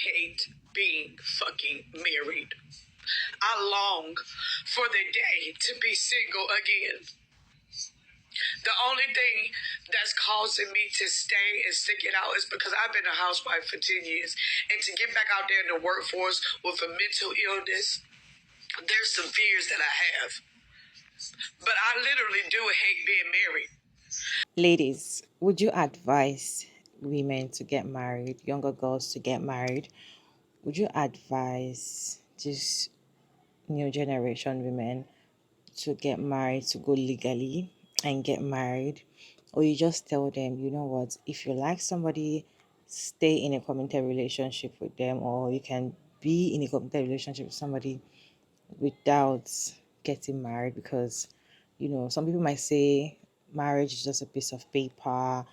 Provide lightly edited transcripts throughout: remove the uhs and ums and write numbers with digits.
hate being fucking married. I long for the day to be single again. The only thing that's causing me to stay and stick it out is because I've been a housewife for 10 years. And to get back out there in the workforce with a mental illness, there's some fears that I have. But I literally do hate being married. Ladies, would you advise women to get married, younger girls to get married? Would you advise this new generation women to get married, to go legally and get married? Or you just tell them, you know what, if you like somebody, stay in a committed relationship with them, or you can be in a committed relationship with somebody without getting married? Because, some people might say marriage is just a piece of paper,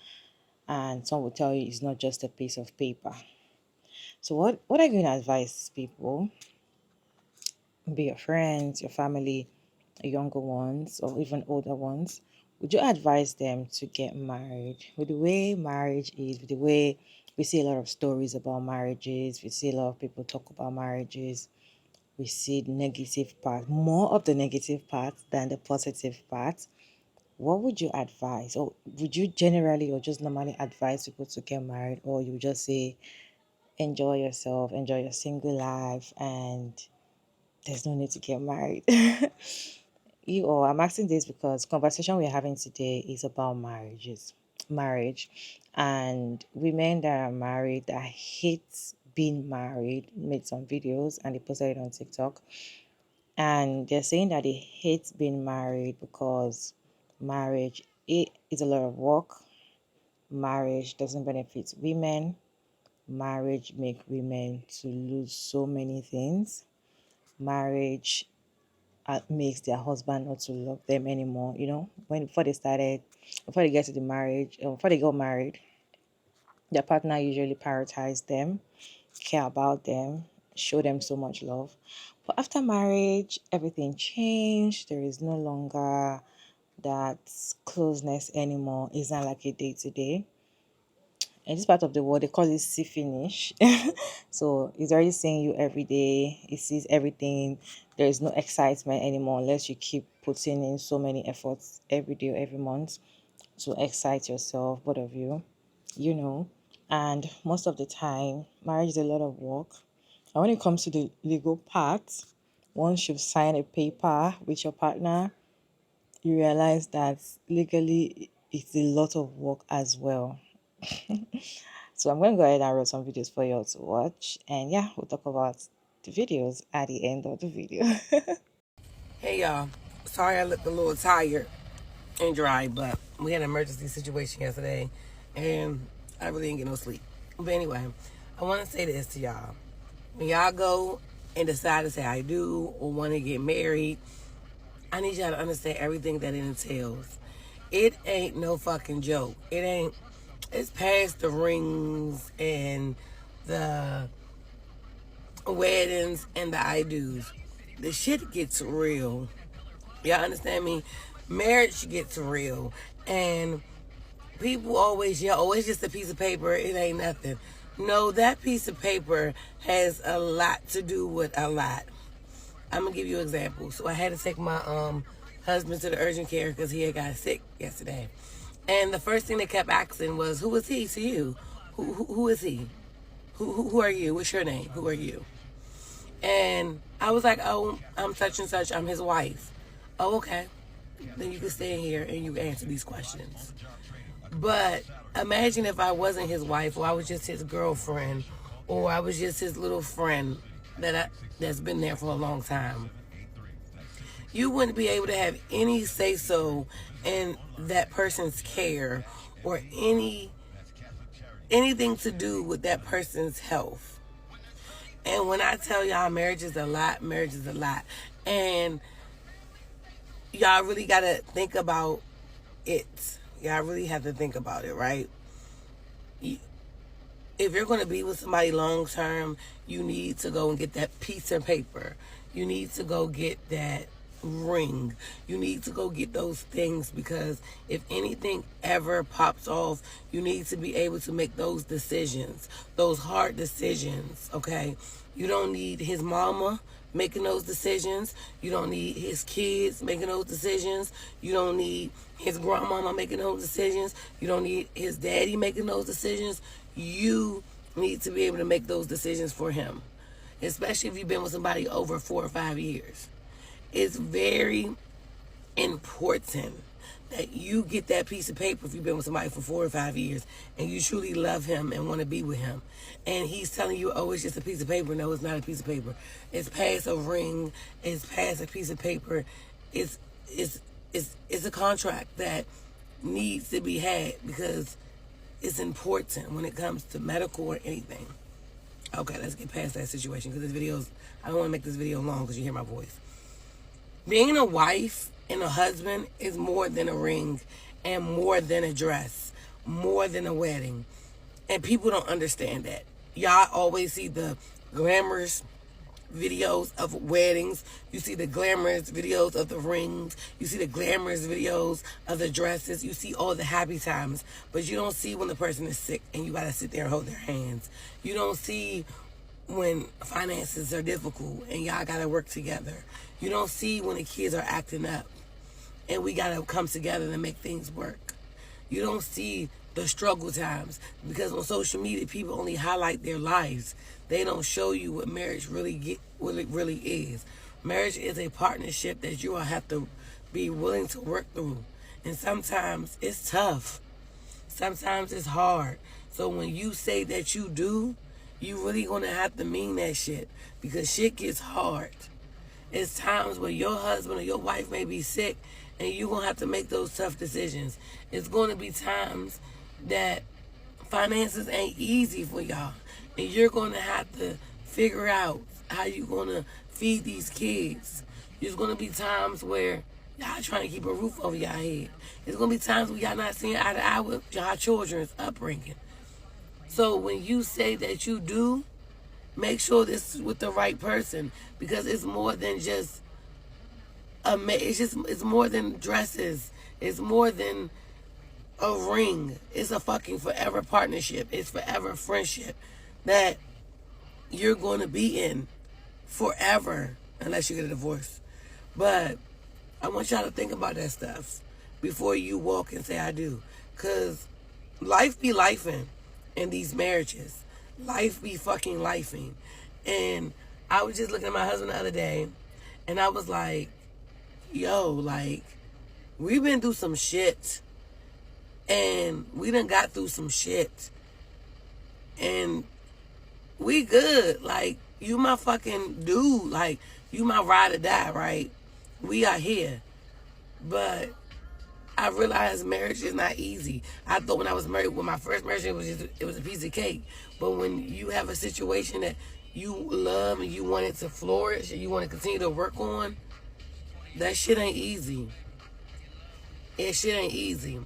and some will tell you it's not just a piece of paper. So what are you going to advise people, be your friends, your family, younger ones, or even older ones? Would you advise them to get married? With the way marriage is, with the way we see a lot of stories about marriages, we see a lot of people talk about marriages, we see the negative part, more of the negative part than the positive part. What would you advise? Or would you generally or just normally advise people to get married? Or you just say, enjoy yourself, enjoy your single life, and there's no need to get married? I'm asking this because conversation we're having today is about marriage, and women that are married that hate being married made some videos and they posted it on TikTok, and they're saying that they hate being married because marriage it is a lot of work. Marriage doesn't benefit women. Marriage make women to lose so many things. Marriage makes their husband not to love them anymore. Before they get to the marriage, before they got married, their partner usually prioritize them, care about them, show them so much love. But after marriage, everything changed. There is no longer that closeness anymore. It's not like a day to day. In this part of the world, they call it see finish. So he's already seeing you every day. He sees everything. There is no excitement anymore unless you keep putting in so many efforts every day or every month to excite yourself, both of you, And most of the time, marriage is a lot of work. And when it comes to the legal part, once you've signed a paper with your partner, you realize that legally it's a lot of work as well. So I'm going to go ahead and write some videos for you all to watch. And yeah, we'll talk about the videos at the end of the video. Hey y'all, sorry I looked a little tired and dry, but we had an emergency situation yesterday and I really didn't get no sleep. But anyway, I want to say this to y'all. When y'all go and decide to say I do or want to get married, I need y'all to understand everything that it entails. It ain't no fucking joke. It's past the rings and the weddings and the I do's. The shit gets real. Y'all understand me? Marriage gets real. And people always yell, oh, it's just a piece of paper. It ain't nothing. No, that piece of paper has a lot to do with a lot. I'm going to give you an example. So I had to take my husband to the urgent care because he had got sick yesterday. And the first thing they kept asking was, who is he to you? Who is he? Who are you? What's your name? Who are you? And I was like, oh, I'm such and such. I'm his wife. Oh, okay. Then you can stay in here and you can answer these questions. But imagine if I wasn't his wife, or I was just his girlfriend, or I was just his little friend that's been there for a long time. You wouldn't be able to have any say-so in that person's care or anything to do with that person's health. And when I tell y'all marriage is a lot. And y'all really got to think about it. Y'all really have to think about it, right? If you're going to be with somebody long term, you need to go and get that piece of paper. You need to go get that ring. You need to go get those things, because if anything ever pops off, you need to be able to make those decisions, those hard decisions, okay? You don't need his mama making those decisions. You don't need his kids making those decisions. You don't need his grandmama making those decisions. You don't need his daddy making those decisions. You need to be able to make those decisions for him, especially if you've been with somebody over 4 or 5 years. It's very important that you get that piece of paper if you've been with somebody for 4 or 5 years and you truly love him and want to be with him. And he's telling you, oh, it's just a piece of paper. No, it's not a piece of paper. It's past a ring. It's past a piece of paper. It's a contract that needs to be had, because it's important when it comes to medical or anything. Okay, let's get past that situation, because I don't want to make this video long because you hear my voice. Being a wife and a husband is more than a ring and more than a dress, more than a wedding. And people don't understand that. Y'all always see the glamorous videos of weddings. You see the glamorous videos of the rings. You see the glamorous videos of the dresses. You see all the happy times. But you don't see when the person is sick and you got to sit there and hold their hands. You don't see when finances are difficult and y'all got to work together. You don't see when the kids are acting up and we got to come together to make things work. You don't see the struggle times, because on social media, people only highlight their lives. They don't show you what marriage what it really is. Marriage is a partnership that you will have to be willing to work through. And sometimes it's tough. Sometimes it's hard. So when you say that you do, you really gonna have to mean that shit, because shit gets hard. It's times where your husband or your wife may be sick and you're gonna have to make those tough decisions. It's gonna be times that finances ain't easy for y'all, and you're gonna have to figure out how you're gonna feed these kids. There's gonna be times where y'all trying to keep a roof over y'all head. There's gonna be times where y'all not seeing eye to eye with y'all children's upbringing. So when you say that you do, make sure this is with the right person, because it's more than just it's more than dresses. It's more than a ring. It's a fucking forever partnership. It's forever friendship that you're going to be in forever, unless you get a divorce. But I want y'all to think about that stuff before you walk and say I do, because life be lifing in these marriages. Life be fucking lifing. And I was just looking at my husband the other day, and I was like, yo, like, we've been through some shit. And we done got through some shit. And we good. Like, you my fucking dude. Like, you my ride or die, right? We are here. But I realized marriage is not easy. I thought when I was married, when my first marriage, it was a piece of cake. But when you have a situation that you love and you want it to flourish and you want to continue to work on, that shit ain't easy. It shit ain't easy.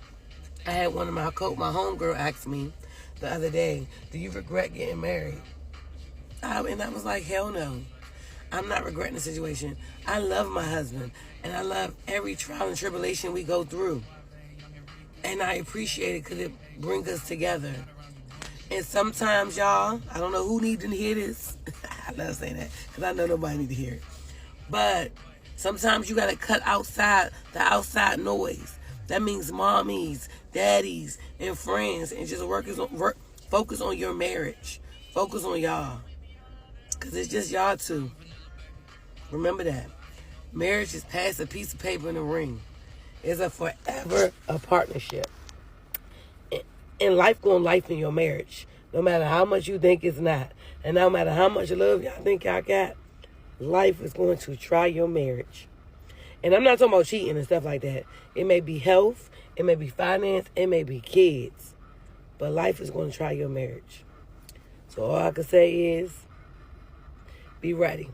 I had one of my homegirl asked me the other day, do you regret getting married? And I was like, hell no. I'm not regretting the situation. I love my husband, and I love every trial and tribulation we go through. And I appreciate it because it brings us together. And sometimes, y'all, I don't know who needs to hear this. I love saying that because I know nobody needs to hear it. But sometimes you got to cut outside the outside noise. That means mommies, daddies, and friends, and just focus on your marriage. Focus on y'all. Because it's just y'all two. Remember that. Marriage is past a piece of paper and a ring. It's a forever a partnership. And life gonna life in your marriage. No matter how much you think it's not. And no matter how much love y'all think y'all got, life is going to try your marriage. And I'm not talking about cheating and stuff like that. It may be health, it may be finance, it may be kids. But life is going to try your marriage. So all I can say is, be ready.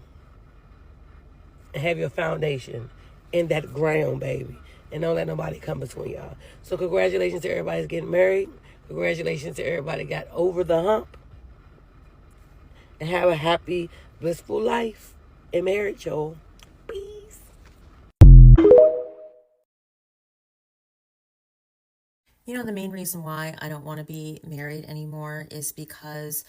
And have your foundation in that ground, baby. And don't let nobody come between y'all. So congratulations to everybody that's getting married. Congratulations to everybody got over the hump. And have a happy, blissful life in marriage, y'all. Peace. You know, the main reason why I don't want to be married anymore is because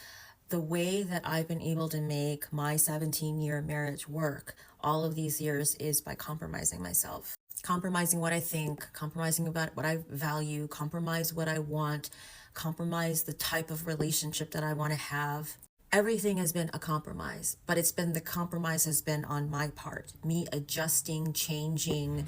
the way that I've been able to make my 17-year marriage work all of these years is by compromising myself. Compromising what I think, compromising about what I value, compromise what I want, compromise the type of relationship that I want to have. Everything has been a compromise, but it's been the compromise has been on my part, me adjusting, changing,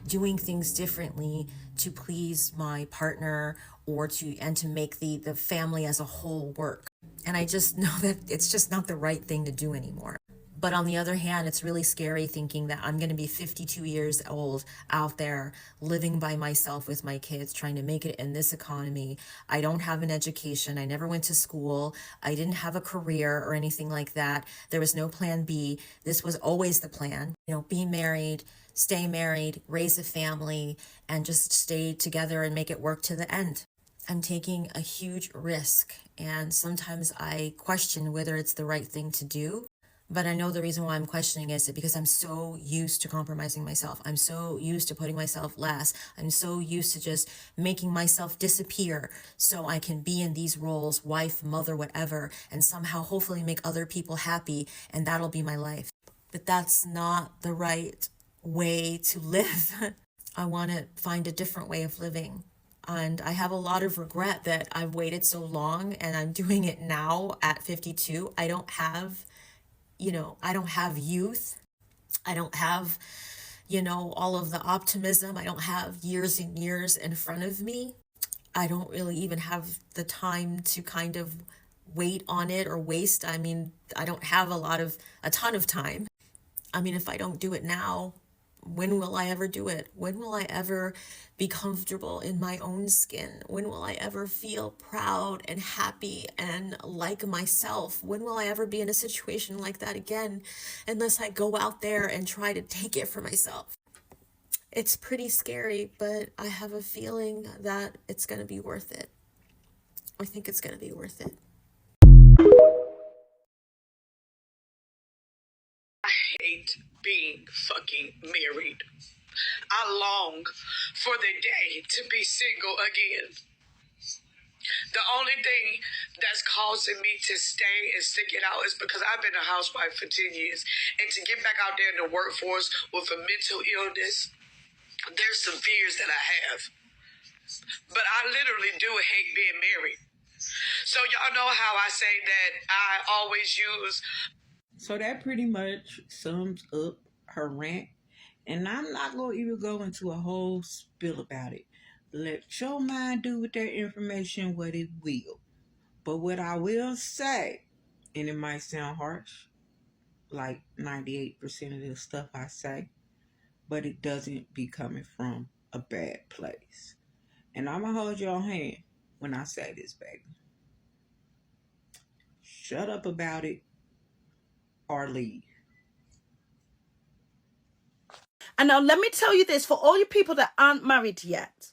doing things differently to please my partner or to make the family as a whole work. And I just know that it's just not the right thing to do anymore. But on the other hand, it's really scary thinking that I'm going to be 52 years old out there living by myself with my kids, trying to make it in this economy. I don't have an education. I never went to school. I didn't have a career or anything like that. There was no plan B. This was always the plan. You know, be married, stay married, raise a family, and just stay together and make it work to the end. I'm taking a huge risk, and sometimes I question whether it's the right thing to do. But I know the reason why I'm questioning is because I'm so used to compromising myself. I'm so used to putting myself last. I'm so used to just making myself disappear so I can be in these roles, wife, mother, whatever, and somehow hopefully make other people happy, and that'll be my life. But that's not the right way to live. I want to find a different way of living. And I have a lot of regret that I've waited so long and I'm doing it now at 52. I don't have youth. I don't have, all of the optimism. I don't have years and years in front of me. I don't really even have the time to kind of wait on it or waste. I mean, I don't have a ton of time. I mean, if I don't do it now, when will I ever do it? When will I ever be comfortable in my own skin? When will I ever feel proud and happy and like myself? When will I ever be in a situation like that again unless I go out there and try to take it for myself? It's pretty scary, but I have a feeling that it's going to be worth it. I think it's going to be worth it. I hate being fucking married. I long for the day to be single again. The only thing that's causing me to stay and stick it out is because I've been a housewife for 10 years. And to get back out there in the workforce with a mental illness, there's some fears that I have. But I literally do hate being married. So y'all know how I say that I always use. So that pretty much sums up her rant. And I'm not going to even go into a whole spill about it. Let your mind do with that information what it will. But what I will say, and it might sound harsh, like 98% of the stuff I say, but it doesn't be coming from a bad place. And I'm going to hold your hand when I say this, baby. Shut up about it or leave. And now let me tell you this for all you people that aren't married yet.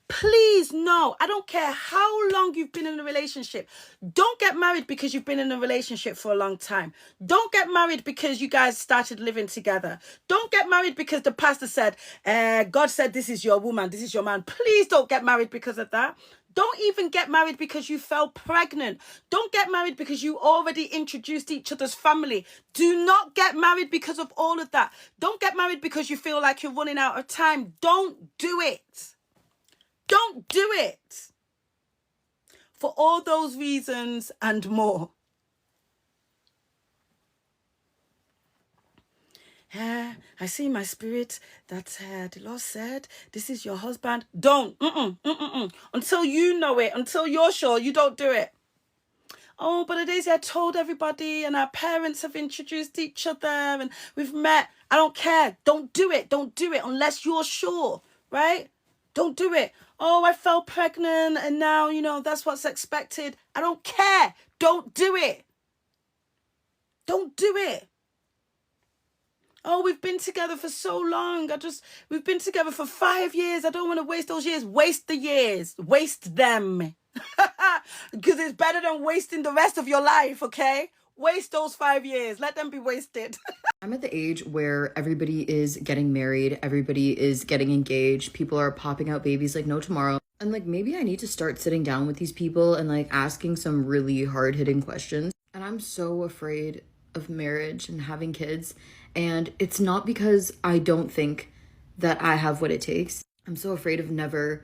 Please, no, I don't care how long you've been in a relationship. Don't get married because you've been in a relationship for a long time. Don't get married because you guys started living together. Don't get married because the pastor said, God said this is your woman, this is your man. Please don't get married because of that. Don't even get married because you fell pregnant. Don't get married because you already introduced each other's family. Do not get married because of all of that. Don't get married because you feel like you're running out of time. Don't do it. Don't do it. For all those reasons and more. I see in my spirit that the Lord said, this is your husband. Don't. Until you know it, until you're sure, you don't do it. Oh, but Daisy, I told everybody and our parents have introduced each other and we've met. I don't care. Don't do it. Don't do it unless you're sure, right? Don't do it. Oh, I fell pregnant and now, that's what's expected. I don't care. Don't do it. Don't do it. Oh, we've been together for so long. We've been together for 5 years. I don't want to waste those years. Waste the years. Waste them. Because it's better than wasting the rest of your life, okay? Waste those 5 years. Let them be wasted. I'm at the age where everybody is getting married, everybody is getting engaged, people are popping out babies like no tomorrow. And like maybe I need to start sitting down with these people and like asking some really hard hitting questions. And I'm so afraid of marriage and having kids. And it's not because I don't think that I have what it takes. I'm so afraid of never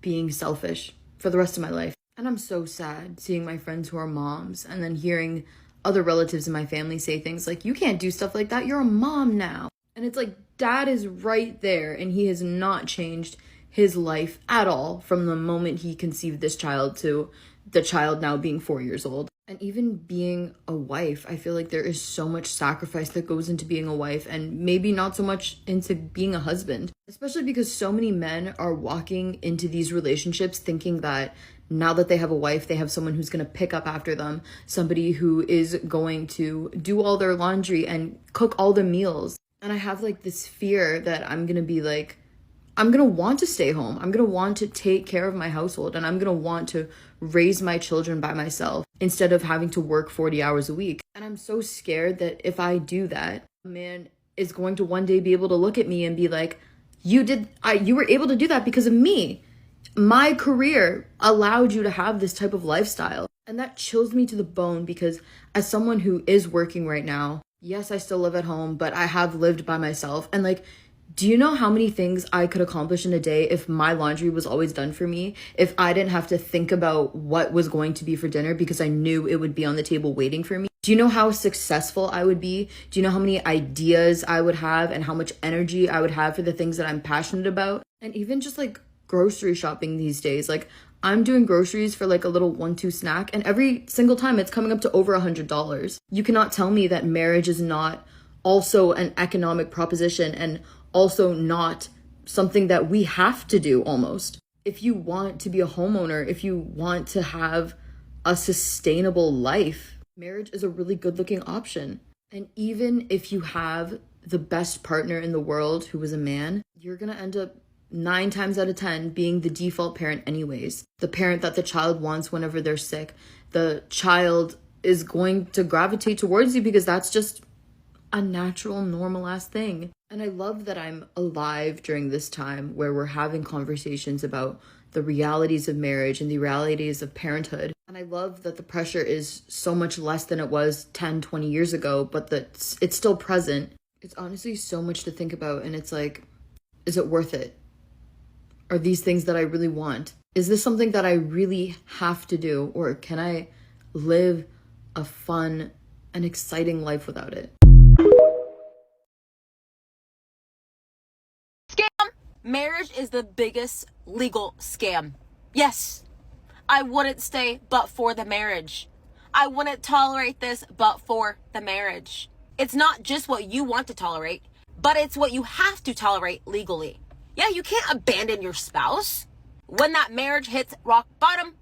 being selfish for the rest of my life. And I'm so sad seeing my friends who are moms and then hearing other relatives in my family say things like, you can't do stuff like that. You're a mom now. And it's like, dad is right there and he has not changed his life at all from the moment he conceived this child to the child now being 4 years old. And even being a wife, I feel like there is so much sacrifice that goes into being a wife and maybe not so much into being a husband. Especially because so many men are walking into these relationships thinking that now that they have a wife, they have someone who's going to pick up after them, somebody who is going to do all their laundry and cook all the meals. And I have like this fear that I'm going to be like, I'm going to want to stay home. I'm going to want to take care of my household and I'm going to want to raise my children by myself instead of having to work 40 hours a week. And I'm so scared that if I do that, a man is going to one day be able to look at me and be like, you were able to do that because of me. My career allowed you to have this type of lifestyle. And that chills me to the bone because as someone who is working right now, yes, I still live at home, but I have lived by myself. And like, do you know how many things I could accomplish in a day if my laundry was always done for me? If I didn't have to think about what was going to be for dinner because I knew it would be on the table waiting for me? Do you know how successful I would be? Do you know how many ideas I would have and how much energy I would have for the things that I'm passionate about? And even just like grocery shopping these days, like I'm doing groceries for like a little 1-2 snack and every single time it's coming up to over $100. You cannot tell me that marriage is not also an economic proposition and also not something that we have to do almost. If you want to be a homeowner, if you want to have a sustainable life, marriage is a really good looking option. And even if you have the best partner in the world who is a man, you're going to end up 9 times out of 10 being the default parent, anyways. The parent that the child wants whenever they're sick. The child is going to gravitate towards you because that's just a natural, normal ass thing. And I love that I'm alive during this time where we're having conversations about the realities of marriage and the realities of parenthood. And I love that the pressure is so much less than it was 10, 20 years ago, but that it's still present. It's honestly so much to think about. And it's like, is it worth it? Are these things that I really want? Is this something that I really have to do? Or can I live a fun and exciting life without it? Marriage is the biggest legal scam. Yes, I wouldn't stay but for the marriage. I wouldn't tolerate this but for the marriage. It's not just what you want to tolerate, but it's what you have to tolerate legally. Yeah, you can't abandon your spouse. When that marriage hits rock bottom,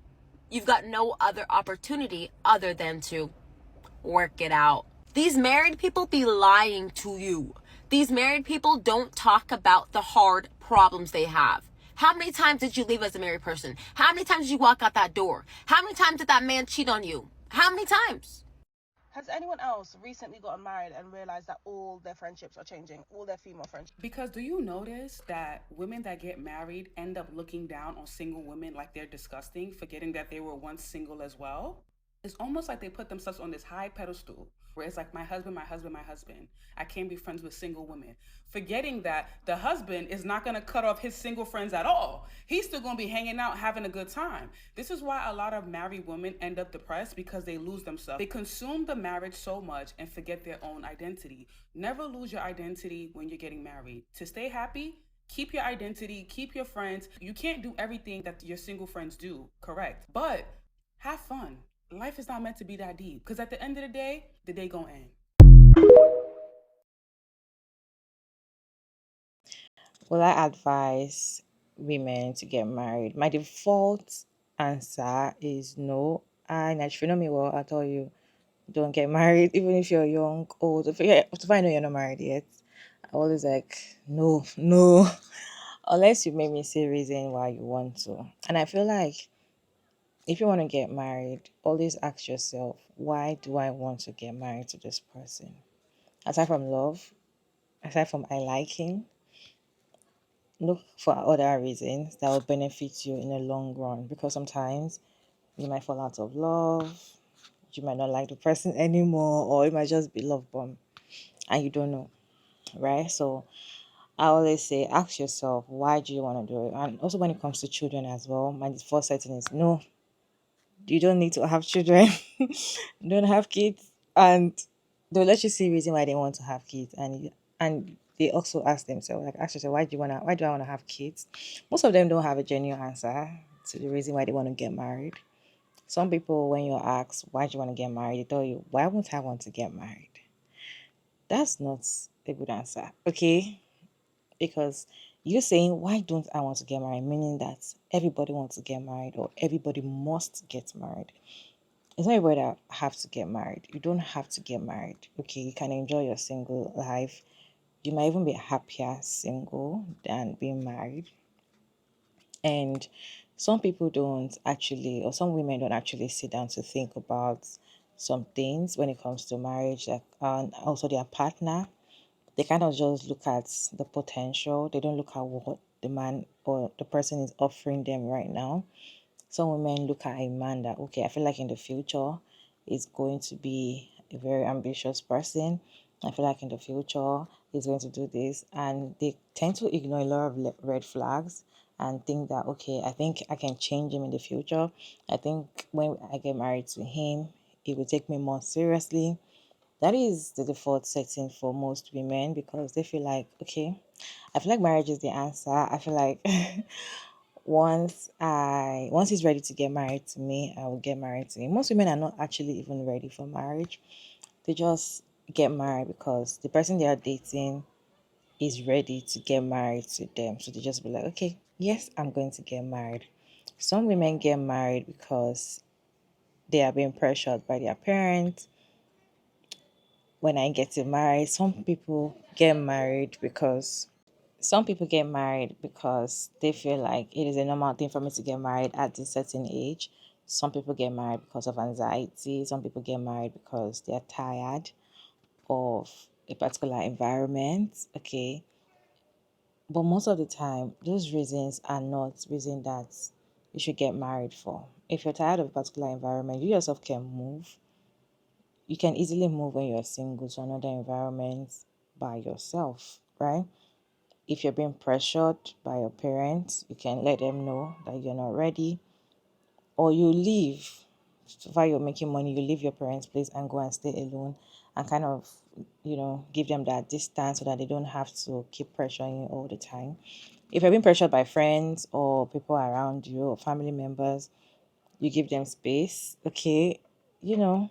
you've got no other opportunity other than to work it out. These married people be lying to you. These married people don't talk about the hard problems they have. How many times did you leave as a married person? How many times did you walk out that door? How many times did that man cheat on you? How many times? Has anyone else recently gotten married and realized that all their friendships are changing? All their female friendships? Because do you notice that women that get married end up looking down on single women like they're disgusting, forgetting that they were once single as well? It's almost like they put themselves on this high pedestal where it's like, my husband, my husband, my husband. I can't be friends with single women. Forgetting that the husband is not going to cut off his single friends at all. He's still going to be hanging out, having a good time. This is why a lot of married women end up depressed, because they lose themselves. They consume the marriage so much and forget their own identity. Never lose your identity when you're getting married. To stay happy, keep your identity, keep your friends. You can't do everything that your single friends do, correct? But have fun. Life is not meant to be that deep, because at the end of the day gonna end. Will I advise women to get married? My default answer is no. And if you know me well, I tell you, don't get married, even if you're young, old. If I know you're not married yet, I always like, no, no, unless you make me see a reason why you want to. And I feel like if you want to get married, always ask yourself, why do I want to get married to this person? Aside from love, aside from I liking, look for other reasons that will benefit you in the long run, because sometimes you might fall out of love, you might not like the person anymore, or it might just be love bomb and you don't know, right? So I always say, ask yourself, why do you want to do it? And also, when it comes to children as well, my default setting is no, you don't need to have children. Don't have kids. And they'll let you see reason why they want to have kids. And they also ask themselves, like, ask yourself, why do I want to have kids? Most of them don't have a genuine answer to the reason why they want to get married. Some people, when you're asked, why do you want to get married? They tell you, why won't I want to get married? That's not a good answer, okay? Because you're saying, why don't I want to get married? Meaning that everybody wants to get married or everybody must get married. It's not everybody that have to get married. You don't have to get married. Okay, you can enjoy your single life. You might even be happier single than being married. And some people don't actually, or some women don't actually sit down to think about some things when it comes to marriage, like also their partner. They kind of just look at the potential. They don't look at what the man or the person is offering them right now. Some women look at a man that, okay, I feel like in the future is going to be a very ambitious person. I feel like in the future he's going to do this. And they tend to ignore a lot of red flags and think that, okay, I think I can change him in the future. I think when I get married to him, he will take me more seriously. That is the default setting for most women because they feel like, okay, I feel like marriage is the answer. I feel like once he's ready to get married to me, I will get married to him. Most women are not actually even ready for marriage. They just get married because the person they are dating is ready to get married to them. So they just be like, okay, yes, I'm going to get married. Some women get married because they are being pressured by their parents. When I get married, some people get married because they feel like it is a normal thing for me to get married at this certain age. Some people get married because of anxiety. Some people get married because they're tired of a particular environment. Okay. But most of the time, those reasons are not reasons that you should get married for. If you're tired of a particular environment, you yourself can move. You can easily move when you're single to another environment by yourself, right? If you're being pressured by your parents, you can let them know that you're not ready, or you leave. So far you're making money, you leave your parents' place and go and stay alone and kind of, give them that distance so that they don't have to keep pressuring you all the time. If you're being pressured by friends or people around you or family members, you give them space, okay? You know,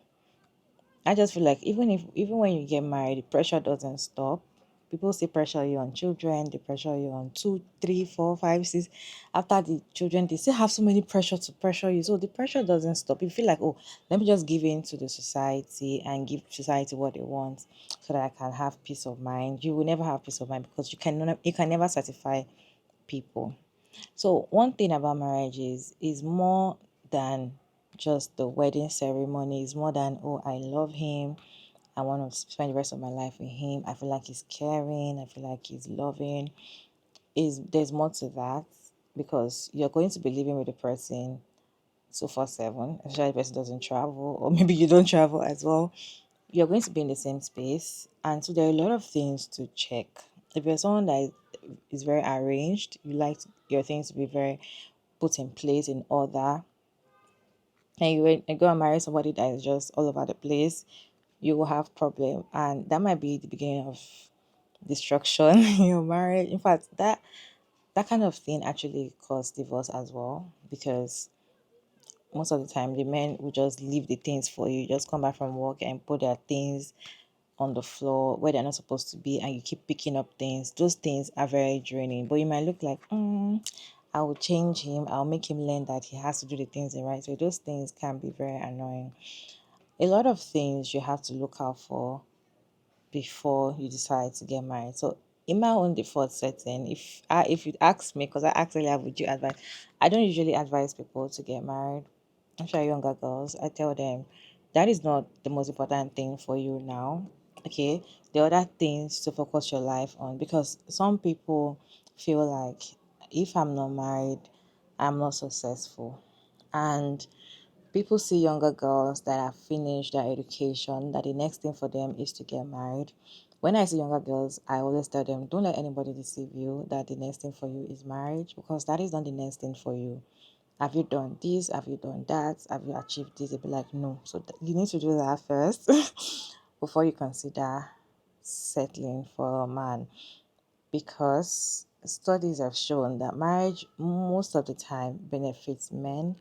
I just feel like even when you get married, the pressure doesn't stop. People still pressure you on children, they pressure you on two, three, four, five, six. After the children, they still have so many pressure to pressure you. So the pressure doesn't stop. You feel like, oh, let me just give in to the society and give society what they want so that I can have peace of mind. You will never have peace of mind because you can never satisfy people. So one thing about marriage is more than just the wedding ceremony. It's more than, oh, I love him. I want to spend the rest of my life with him. I feel like he's caring. I feel like he's loving. Is There's more to that because you're going to be living with the person 247. Especially if the person doesn't travel, or maybe you don't travel as well. You're going to be in the same space, and so there are a lot of things to check. If you're someone that is very arranged, you like your things to be very put in place in order, and you go and marry somebody that is just all over the place, you will have problem, and that might be the beginning of destruction in your marriage. In fact, that kind of thing actually cause divorce as well, because most of the time the men will just leave the things for you, just come back from work and put their things on the floor where they're not supposed to be, and you keep picking up things. Those things are very draining, but you might look like, I will change him, I'll make him learn that he has to do the things the right way. Those things can be very annoying. A lot of things you have to look out for before you decide to get married. So in my own default setting, if you ask me, because I actually have, would you advise, I don't usually advise people to get married. Especially younger girls, I tell them that is not the most important thing for you now. Okay, the other things to focus your life on, because some people feel like if I'm not married, I'm not successful. And people see younger girls that have finished their education, that the next thing for them is to get married. When I see younger girls, I always tell them, don't let anybody deceive you that the next thing for you is marriage, because that is not the next thing for you. Have you done this? Have you done that? Have you achieved this? They'll be like, no. So you need to do that first before you consider settling for a man, because studies have shown that marriage most of the time benefits men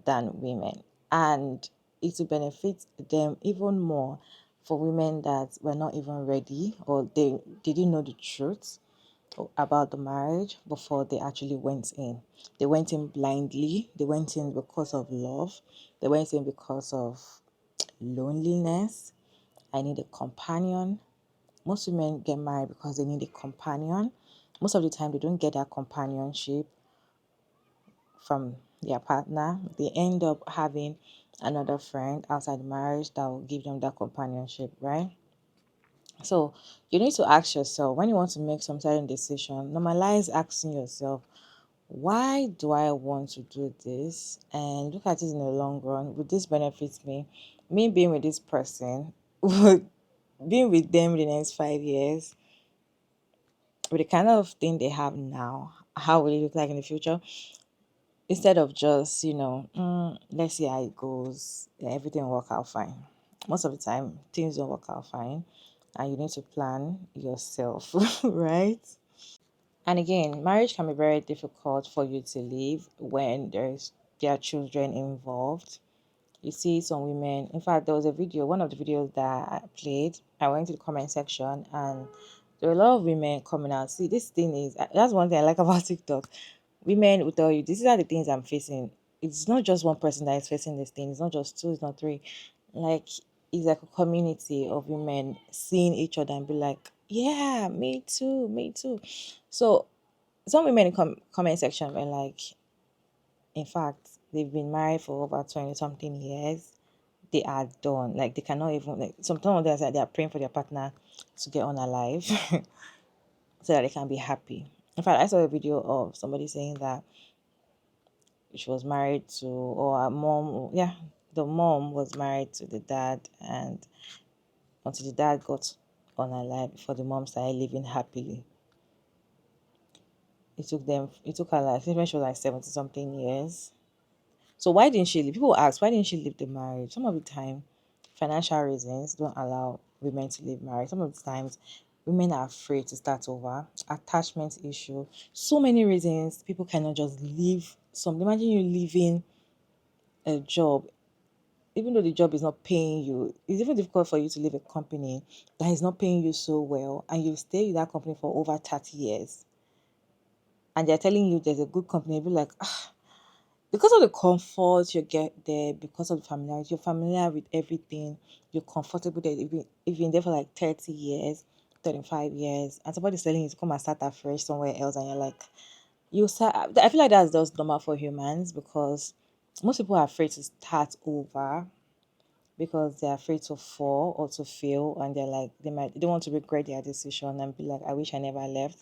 than women, and it will benefit them even more for women that were not even ready, or they didn't know the truth about the marriage before they actually went in. They went in blindly, they went in because of love, they went in because of loneliness. I need a companion. Most women get married because they need a companion. Most of the time, they don't get that companionship from their partner. They end up having another friend outside marriage that will give them that companionship, right? So you need to ask yourself, when you want to make some certain decision, normalize asking yourself, why do I want to do this? And look at it in the long run. Would this benefit me? Me being with this person, would being with them the next 5 years, with the kind of thing they have now, how will it look like in the future? Instead of just, let's see how it goes, everything will work out fine. Most of the time, things don't work out fine, and you need to plan yourself, right? And again, marriage can be very difficult for you to live when there are children involved. You see some women, in fact, there was a video, one of the videos that I played, I went to the comment section and there were a lot of women coming out. See, this thing is, that's one thing I like about TikTok. Women will tell you, these are the things I'm facing. It's not just one person that is facing this thing. It's not just two, it's not three. Like, it's like a community of women seeing each other and be like, yeah, me too, me too. So some women in comment section were like, in fact, they've been married for over 20 something years. They are done. Like, they cannot even, like, sometimes of them say they are praying for their partner to get on alive so that they can be happy. In fact, I saw a video of somebody saying that she was married to, or a mom, yeah, the mom was married to the dad, and until the dad got on alive before the mom started living happily. It took her, like, I think when she was like 70 something years. So why didn't she leave? People ask, why didn't she leave the marriage? Some of the time, financial reasons don't allow women to leave marriage. Some of the times, women are afraid to start over. Attachment issue. So many reasons people cannot just leave something. Imagine you leaving a job, even though the job is not paying you. It's even difficult for you to leave a company that is not paying you so well, and you stay with that company for over 30 years. And they're telling you there's a good company, you'll be like, because of the comfort you get there, because of the familiarity, you're familiar with everything, you're comfortable there. If you've been there for like 30 years, 35 years, and somebody's telling you to come and start afresh somewhere else, and you're like, you start. I feel like that's just normal for humans, because most people are afraid to start over because they're afraid to fall or to fail, and they don't want to regret their decision and be like, I wish I never left.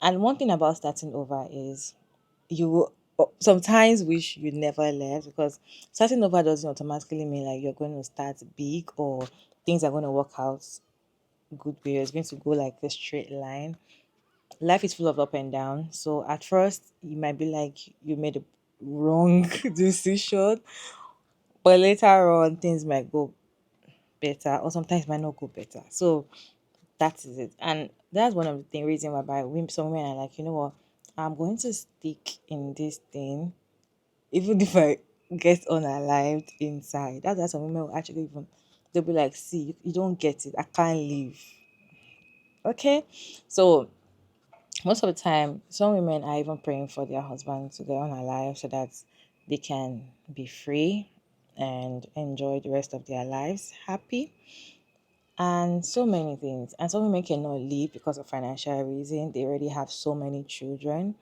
And one thing about starting over is you will sometimes wish you never left, because starting over doesn't automatically mean like you're going to start big or things are going to work out good way. It's going to go like a straight line. Life is full of up and down. So at first you might be like you made a wrong decision, but later on things might go better, or sometimes might not go better. So that is it. And that's one of the reason why some women are like, you know what, I'm going to stick in this thing even if I get unalived inside. That's why some women will actually even, they'll be like, see, you don't get it. I can't leave. Okay? So most of the time, some women are even praying for their husband to get unalive so that they can be free and enjoy the rest of their lives happy, and so many things. And some women cannot leave because of financial reason. They already have so many children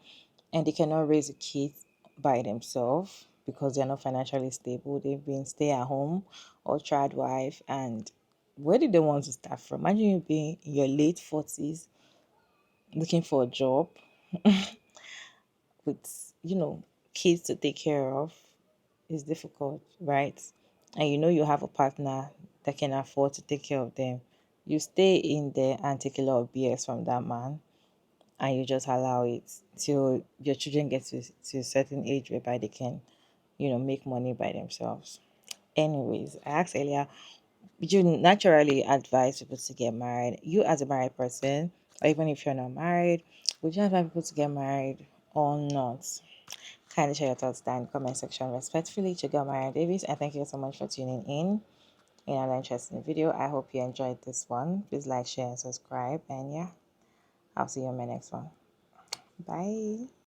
and they cannot raise a kid by themselves because they're not financially stable. They've been stay at home or child wife, and where did they want to start from? Imagine you being in your late 40s looking for a job. with, kids to take care of, is difficult, right? And you have a partner that can afford to take care of them. You stay in there and take a lot of BS from that man, and you just allow it till your children get to a certain age whereby they can, make money by themselves. Anyways, I asked earlier, would you naturally advise people to get married? You as a married person, or even if you're not married, would you advise people to get married or not? Kindly share your thoughts down in the comment section. Respectfully, to go Mariah Davis. And thank you so much for tuning in another interesting video. I hope you enjoyed this one. Please like, share, and subscribe. And yeah, I'll see you in my next one. Bye.